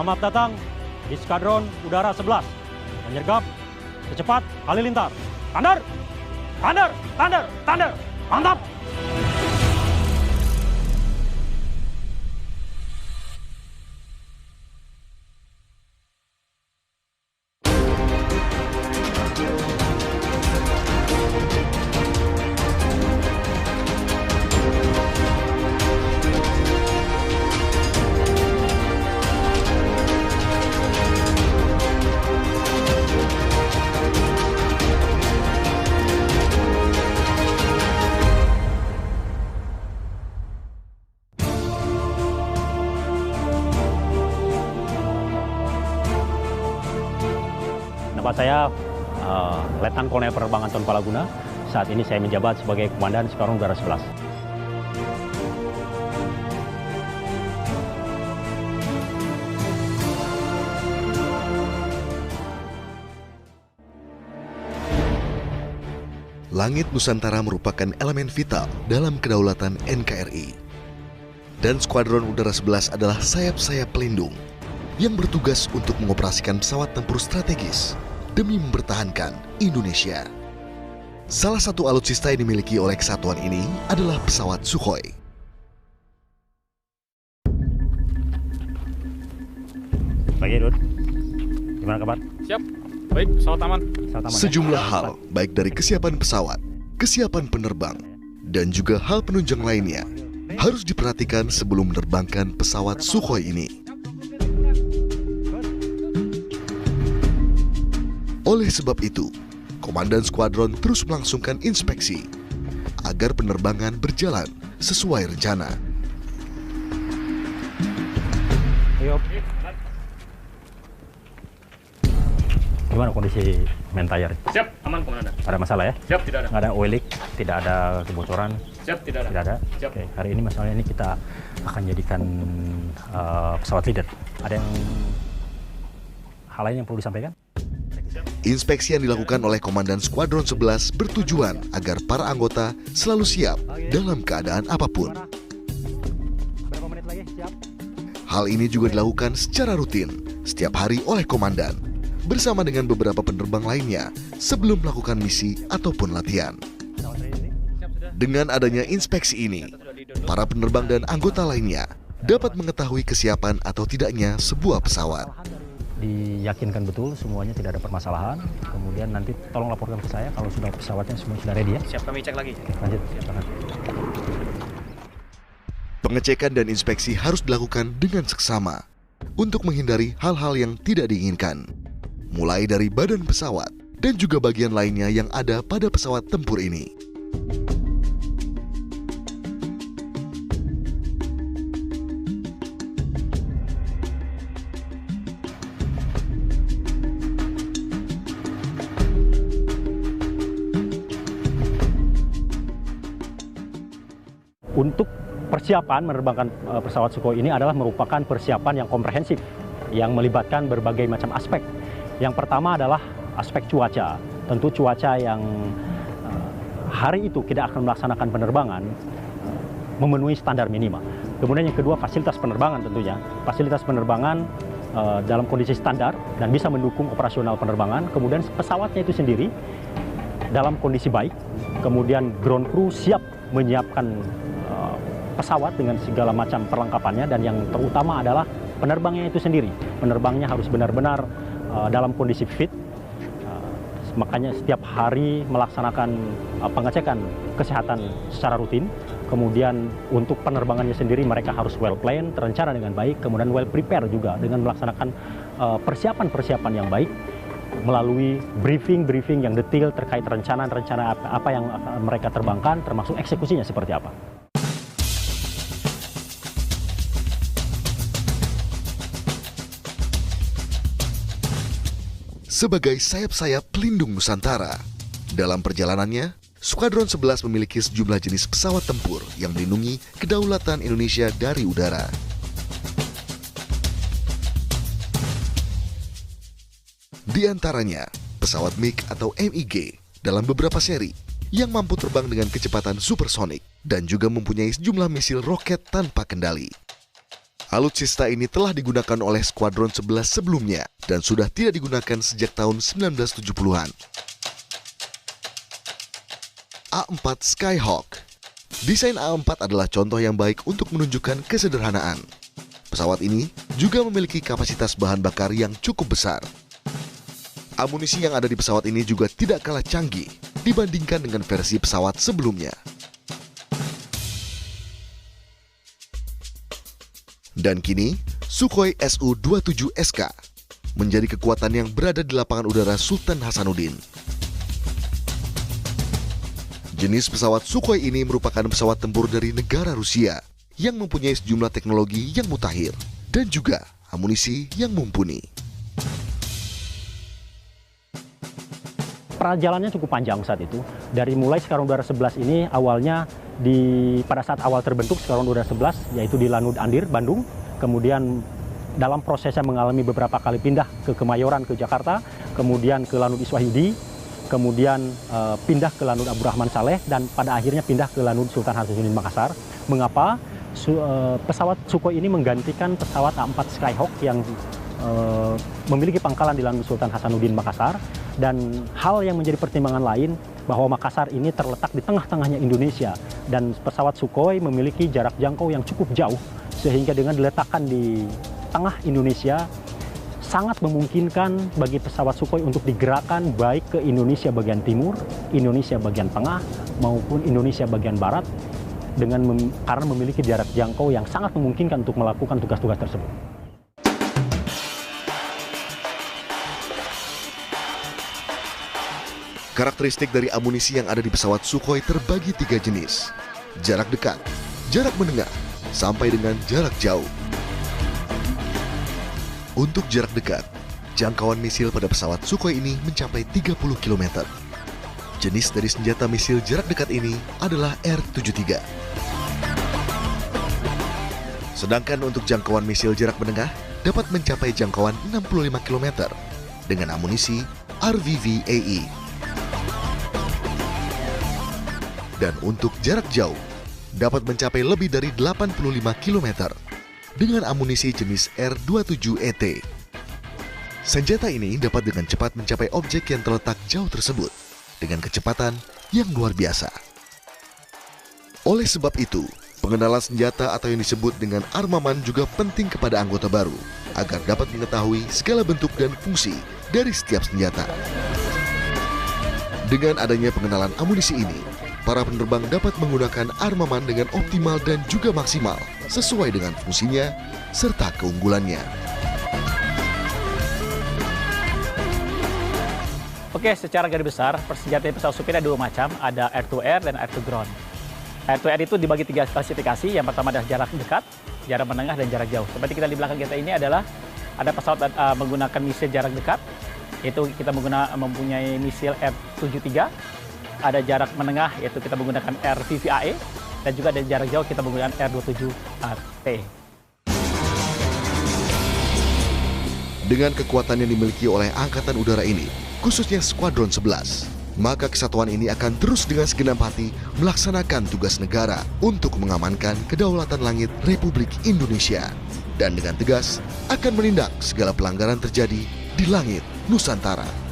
Selamat datang di Skadron Udara 11. Menyergap secepat halilintar. Thunder! Thunder! Thunder! Thunder! Mantap! Nama saya Letnan Kolonel Penerbangan Anton Palaguna. Saat ini saya menjabat sebagai Komandan Skadron Udara 11. Langit Nusantara merupakan elemen vital dalam kedaulatan NKRI. Dan Skuadron Udara 11 adalah sayap-sayap pelindung yang bertugas untuk mengoperasikan pesawat tempur strategis demi mempertahankan Indonesia. Salah satu alutsista yang dimiliki oleh kesatuan ini adalah pesawat Sukhoi. Pagi, Dud. Gimana kabar? Siap. Baik, pesawat aman. Sejumlah hal, baik dari kesiapan pesawat, kesiapan penerbang, dan juga hal penunjang lainnya, harus diperhatikan sebelum menerbangkan pesawat Sukhoi ini. Oleh sebab itu, Komandan Skuadron terus melangsungkan inspeksi agar penerbangan berjalan sesuai rencana. Ayo. Gimana kondisi main tayar? Siap, aman Komandan. Ada masalah ya? Siap, tidak ada. Nggak ada oil leak, tidak ada kebocoran? Siap, tidak ada. Tidak ada? Siap. Oke, hari ini masalahnya ini kita akan jadikan pesawat leader. Ada yang hal lain yang perlu disampaikan? Inspeksi yang dilakukan oleh Komandan Skuadron 11 bertujuan agar para anggota selalu siap dalam keadaan apapun. Berapa menit lagi? Siap. Hal ini juga dilakukan secara rutin setiap hari oleh Komandan bersama dengan beberapa penerbang lainnya sebelum melakukan misi ataupun latihan. Dengan adanya inspeksi ini, para penerbang dan anggota lainnya dapat mengetahui kesiapan atau tidaknya sebuah pesawat. Diyakinkan betul semuanya tidak ada permasalahan. Kemudian nanti tolong laporkan ke saya kalau sudah pesawatnya semua sudah ready ya. Siap, kami cek lagi. Oke, lanjut. Silakan. Pengecekan dan inspeksi harus dilakukan dengan seksama untuk menghindari hal-hal yang tidak diinginkan, mulai dari badan pesawat dan juga bagian lainnya yang ada pada pesawat tempur ini. Untuk persiapan menerbangkan pesawat Sukhoi ini adalah merupakan persiapan yang komprehensif yang melibatkan berbagai macam aspek. Yang pertama adalah aspek cuaca. Tentu cuaca yang hari itu tidak akan melaksanakan penerbangan memenuhi standar minima. Kemudian yang kedua fasilitas penerbangan tentunya. Fasilitas penerbangan dalam kondisi standar dan bisa mendukung operasional penerbangan. Kemudian pesawatnya itu sendiri dalam kondisi baik. Kemudian ground crew siap menyiapkan pesawat dengan segala macam perlengkapannya, dan yang terutama adalah penerbangnya itu sendiri. Penerbangnya harus benar-benar dalam kondisi fit. Makanya setiap hari melaksanakan pengecekan kesehatan secara rutin. Kemudian untuk penerbangannya sendiri mereka harus well planned, terencana dengan baik, kemudian well prepare juga dengan melaksanakan persiapan-persiapan yang baik melalui briefing yang detail terkait rencana apa yang mereka terbangkan, termasuk eksekusinya seperti apa. Sebagai sayap-sayap pelindung Nusantara, dalam perjalanannya, Skuadron 11 memiliki sejumlah jenis pesawat tempur yang melindungi kedaulatan Indonesia dari udara. Di antaranya, pesawat MiG atau MiG dalam beberapa seri yang mampu terbang dengan kecepatan supersonik dan juga mempunyai sejumlah misil roket tanpa kendali. Alutsista ini telah digunakan oleh Skuadron 11 sebelumnya dan sudah tidak digunakan sejak tahun 1970-an. A4 Skyhawk. Desain A4 adalah contoh yang baik untuk menunjukkan kesederhanaan. Pesawat ini juga memiliki kapasitas bahan bakar yang cukup besar. Amunisi yang ada di pesawat ini juga tidak kalah canggih dibandingkan dengan versi pesawat sebelumnya. Dan kini, Sukhoi Su-27SK menjadi kekuatan yang berada di lapangan udara Sultan Hasanuddin. Jenis pesawat Sukhoi ini merupakan pesawat tempur dari negara Rusia yang mempunyai sejumlah teknologi yang mutakhir dan juga amunisi yang mumpuni. Perjalanannya cukup panjang saat itu. Dari mulai Skadron Udara 11 ini awalnya pada saat awal terbentuk Skadron Udara 11 yaitu di Lanut Andir, Bandung. Kemudian dalam prosesnya mengalami beberapa kali pindah ke Kemayoran, ke Jakarta, kemudian ke Lanut Iswahyudi, kemudian pindah ke Lanut Abdurrahman Saleh, dan pada akhirnya pindah ke Lanut Sultan Hasanuddin Makassar. Mengapa? Pesawat Sukhoi ini menggantikan pesawat A4 Skyhawk yang memiliki pangkalan di Lanut Sultan Hasanuddin Makassar, dan hal yang menjadi pertimbangan lain bahwa Makassar ini terletak di tengah-tengahnya Indonesia dan pesawat Sukhoi memiliki jarak jangkau yang cukup jauh, sehingga dengan diletakkan di tengah Indonesia sangat memungkinkan bagi pesawat Sukhoi untuk digerakkan baik ke Indonesia bagian timur, Indonesia bagian tengah, maupun Indonesia bagian barat karena memiliki jarak jangkau yang sangat memungkinkan untuk melakukan tugas-tugas tersebut. Karakteristik dari amunisi yang ada di pesawat Sukhoi terbagi 3 jenis: jarak dekat, jarak menengah, sampai dengan jarak jauh. Untuk jarak dekat, jangkauan misil pada pesawat Sukhoi ini mencapai 30 km. Jenis dari senjata misil jarak dekat ini adalah R-73. Sedangkan untuk jangkauan misil jarak menengah dapat mencapai jangkauan 65 km dengan amunisi RVV-AE. Dan untuk jarak jauh dapat mencapai lebih dari 85 km dengan amunisi jenis R-27ET. Senjata ini dapat dengan cepat mencapai objek yang terletak jauh tersebut dengan kecepatan yang luar biasa. Oleh sebab itu, pengenalan senjata atau yang disebut dengan armaman juga penting kepada anggota baru agar dapat mengetahui segala bentuk dan fungsi dari setiap senjata. Dengan adanya pengenalan amunisi ini, para penerbang dapat menggunakan armaman dengan optimal dan juga maksimal sesuai dengan fungsinya serta keunggulannya. Oke, secara garis besar, persenjataan pesawat Sukhoi ada 2 macam, ada air-to-air dan air-to-ground. Air-to-air itu dibagi 3 klasifikasi, yang pertama adalah jarak dekat, jarak menengah, dan jarak jauh. Seperti kita di belakang kita ini adalah, ada pesawat menggunakan misil jarak dekat, yaitu kita mempunyai misil R-73, ada jarak menengah, yaitu kita menggunakan RVV-AE, dan juga ada jarak jauh kita menggunakan R-27AT. Dengan kekuatan yang dimiliki oleh Angkatan Udara ini, khususnya Skuadron 11, maka kesatuan ini akan terus dengan segenap hati melaksanakan tugas negara untuk mengamankan kedaulatan langit Republik Indonesia, dan dengan tegas akan menindak segala pelanggaran terjadi di langit Nusantara.